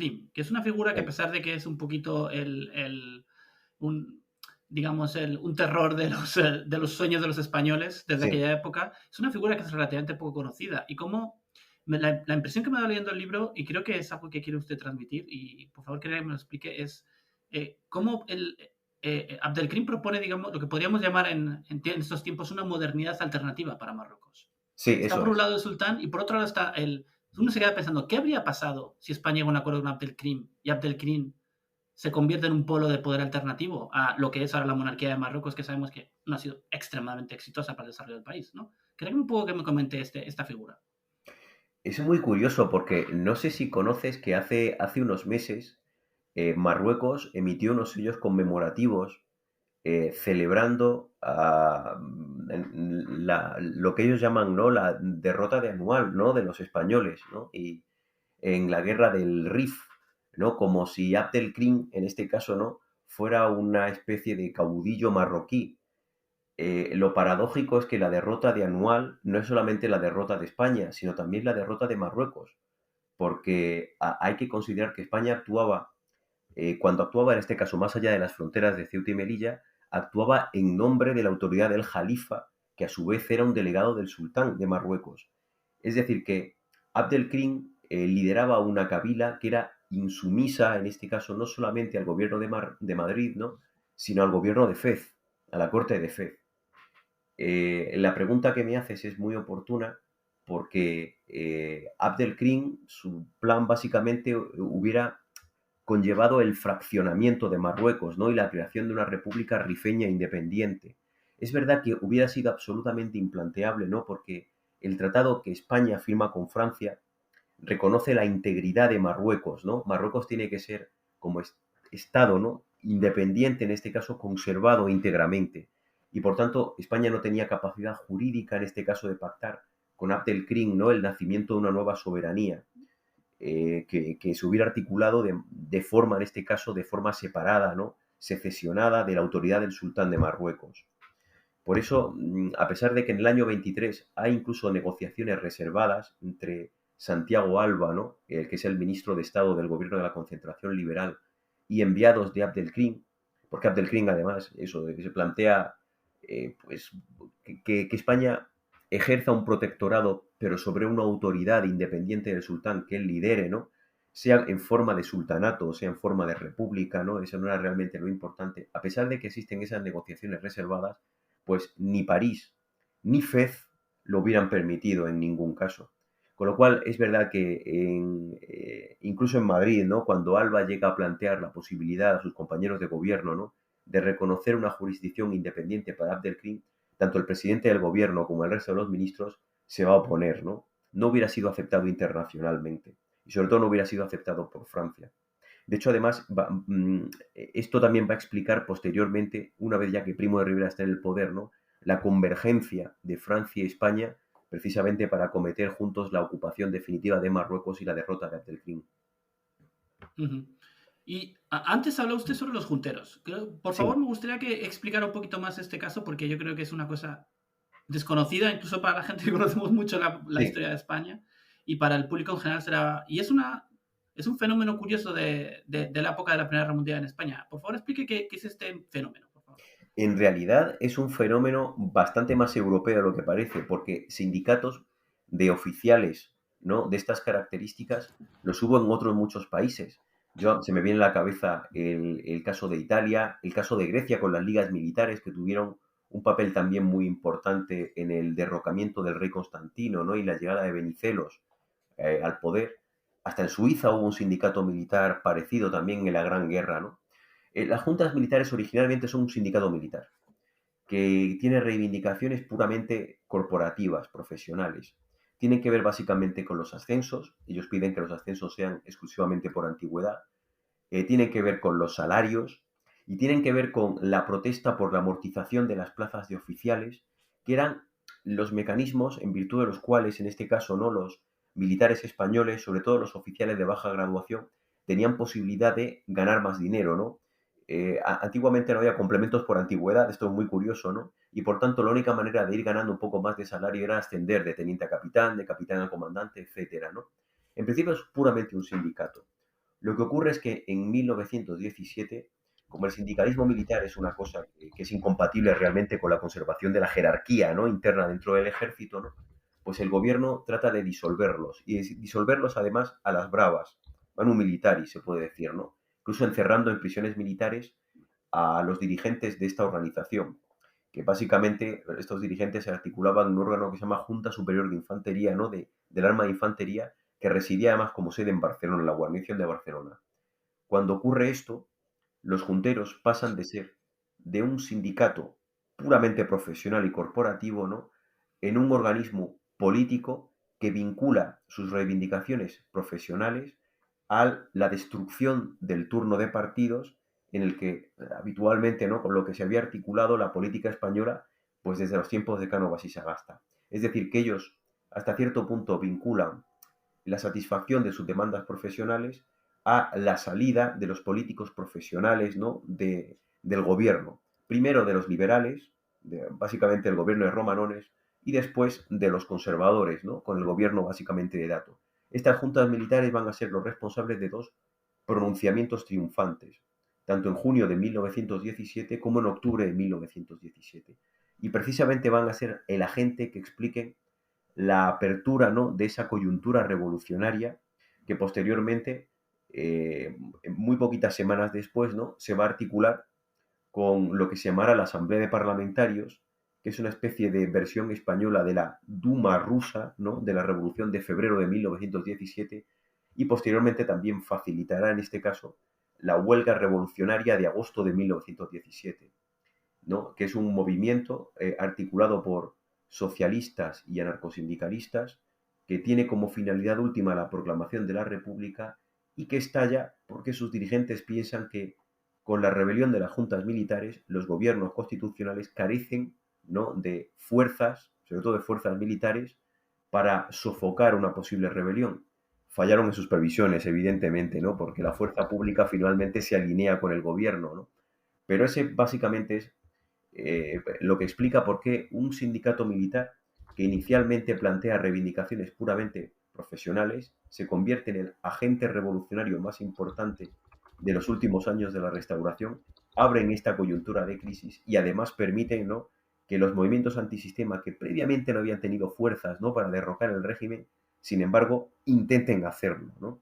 Abdelkrim, que es una figura que a Sí, pesar de que es un poquito un, digamos, un terror de los sueños de los españoles desde sí. aquella época, es una figura que es relativamente poco conocida. Y cómo la impresión que me da leyendo el libro, y creo que es algo que quiere usted transmitir, y por favor que me lo explique, es cómo Abdelkrim propone, digamos, lo que podríamos llamar en estos tiempos una modernidad alternativa para Marruecos. Sí, Está eso por un es. lado el sultán y por otro lado está el... Uno se queda pensando, ¿qué habría pasado si España llega a un acuerdo con Abdelkrim y Abdelkrim se convierte en un polo de poder alternativo a lo que es ahora la monarquía de Marruecos, que sabemos que no ha sido extremadamente exitosa para el desarrollo del país, ¿no? Creo un poco que me comente esta figura. Es muy curioso porque no sé si conoces que hace unos meses Marruecos emitió unos sellos conmemorativos celebrando lo que ellos llaman, ¿no?, la derrota de Anual, ¿no?, de los españoles, ¿no? Y en la guerra del Rif, ¿no? Como si Abdelkrim, en este caso, ¿no?, fuera una especie de caudillo marroquí. Lo paradójico es que la derrota de Anual no es solamente la derrota de España, sino también la derrota de Marruecos, porque hay que considerar que España actuaba, cuando actuaba en este caso más allá de las fronteras de Ceuta y Melilla, actuaba en nombre de la autoridad del Jalifa, que a su vez era un delegado del sultán de Marruecos. Es decir, que Abdelkrim lideraba una kabila que era insumisa, en este caso, no solamente al gobierno de Madrid, ¿no?, sino al gobierno de Fez, a la corte de Fez. La pregunta que me haces es muy oportuna porque Abdelkrim, su plan básicamente hubiera conllevado el fraccionamiento de Marruecos, ¿no?, y la creación de una república rifeña independiente. Es verdad que hubiera sido absolutamente implanteable, ¿no?, porque el tratado que España firma con Francia reconoce la integridad de Marruecos, ¿no? Marruecos tiene que ser como Estado, ¿no?, independiente, en este caso conservado íntegramente. Y por tanto, España no tenía capacidad jurídica, en este caso, de pactar con Abdelkrim, ¿no?, el nacimiento de una nueva soberanía que se hubiera articulado de forma, en este caso, de forma separada, ¿no?, secesionada de la autoridad del sultán de Marruecos. Por eso, a pesar de que en el año 23 hay incluso negociaciones reservadas entre Santiago Alba, ¿no?, que es el ministro de Estado del gobierno de la concentración liberal, y enviados de Abdelkrim, porque Abdelkrim además eso de que se plantea pues que España ejerza un protectorado, pero sobre una autoridad independiente del sultán que él lidere, ¿no?, sea en forma de sultanato o sea en forma de república, ¿no? Eso no era realmente lo importante. A pesar de que existen esas negociaciones reservadas, pues ni París ni Fez lo hubieran permitido en ningún caso. Con lo cual, es verdad que incluso en Madrid, ¿no?, cuando Alba llega a plantear la posibilidad a sus compañeros de gobierno, ¿no?, de reconocer una jurisdicción independiente para Abdelkrim, tanto el presidente del gobierno como el resto de los ministros se va a oponer, ¿no? No hubiera sido aceptado internacionalmente y sobre todo no hubiera sido aceptado por Francia. De hecho, además, esto también va a explicar posteriormente, una vez ya que Primo de Rivera está en el poder, ¿no?, la convergencia de Francia y España precisamente para acometer juntos la ocupación definitiva de Marruecos y la derrota de Abdelkrim. Ujú. Y antes habló usted sobre los junteros. Por favor, Sí, me gustaría que explicara un poquito más este caso, porque yo creo que es una cosa desconocida, incluso para la gente que conocemos mucho la sí. historia de España, y para el público en general será... Y es un fenómeno curioso de la época de la Primera Guerra Mundial en España. Por favor, explique qué es este fenómeno, por favor. En realidad es un fenómeno bastante más europeo de lo que parece, porque sindicatos de oficiales, ¿no?, de estas características los hubo en otros muchos países. Se me viene a la cabeza el caso de Italia, el caso de Grecia con las ligas militares que tuvieron un papel también muy importante en el derrocamiento del rey Constantino, ¿no?, y la llegada de Benicelos al poder. Hasta en Suiza hubo un sindicato militar parecido también en la Gran Guerra, ¿no? Las juntas militares originalmente son un sindicato militar que tiene reivindicaciones puramente corporativas, profesionales. Tienen que ver básicamente con los ascensos. Ellos piden que los ascensos sean exclusivamente por antigüedad. Tienen que ver con los salarios y tienen que ver con la protesta por la amortización de las plazas de oficiales, que eran los mecanismos en virtud de los cuales, en este caso, no los militares españoles, sobre todo los oficiales de baja graduación, tenían posibilidad de ganar más dinero, ¿no? Antiguamente no había complementos por antigüedad, esto es muy curioso, ¿no? Y por tanto la única manera de ir ganando un poco más de salario era ascender de teniente a capitán, de capitán a comandante, etcétera, ¿no? En principio es puramente un sindicato. Lo que ocurre es que en 1917, como el sindicalismo militar es una cosa que es incompatible realmente con la conservación de la jerarquía, ¿no?, interna dentro del ejército, ¿no?, pues el gobierno trata de disolverlos, y disolverlos además a las bravas, manu militari se puede decir, ¿no?, incluso encerrando en prisiones militares a los dirigentes de esta organización, que básicamente estos dirigentes se articulaban en un órgano que se llama Junta Superior de Infantería, ¿no?, del arma de infantería, que residía además como sede en Barcelona, en la guarnición de Barcelona. Cuando ocurre esto, los junteros pasan de ser de un sindicato puramente profesional y corporativo, ¿no?, en un organismo político que vincula sus reivindicaciones profesionales a la destrucción del turno de partidos en el que habitualmente, ¿no?, con lo que se había articulado la política española, pues desde los tiempos de Cánovas y Sagasta. Es decir, que ellos hasta cierto punto vinculan la satisfacción de sus demandas profesionales a la salida de los políticos profesionales, ¿no?, del gobierno. Primero de los liberales, básicamente el gobierno de Romanones, y después de los conservadores, ¿no?, con el gobierno básicamente de Dato. Estas juntas militares van a ser los responsables de dos pronunciamientos triunfantes, tanto en junio de 1917 como en octubre de 1917. Y precisamente van a ser el agente que explique la apertura, ¿no?, de esa coyuntura revolucionaria que posteriormente, muy poquitas semanas después, ¿no?, se va a articular con lo que se llamará la Asamblea de Parlamentarios, que es una especie de versión española de la Duma rusa, ¿no?, de la Revolución de febrero de 1917, y posteriormente también facilitará, en este caso, la huelga revolucionaria de agosto de 1917, ¿no?, que es un movimiento articulado por socialistas y anarcosindicalistas que tiene como finalidad última la proclamación de la República y que estalla porque sus dirigentes piensan que con la rebelión de las juntas militares los gobiernos constitucionales carecen, ¿no?, de fuerzas, sobre todo de fuerzas militares, para sofocar una posible rebelión. Fallaron en sus previsiones, evidentemente, ¿no?, porque la fuerza pública finalmente se alinea con el gobierno, ¿no? Pero ese básicamente es lo que explica por qué un sindicato militar que inicialmente plantea reivindicaciones puramente profesionales se convierte en el agente revolucionario más importante de los últimos años de la Restauración, abren esta coyuntura de crisis y además permiten, ¿no?, que los movimientos antisistema que previamente no habían tenido fuerzas, ¿no?, para derrocar el régimen, sin embargo, intenten hacerlo, ¿no?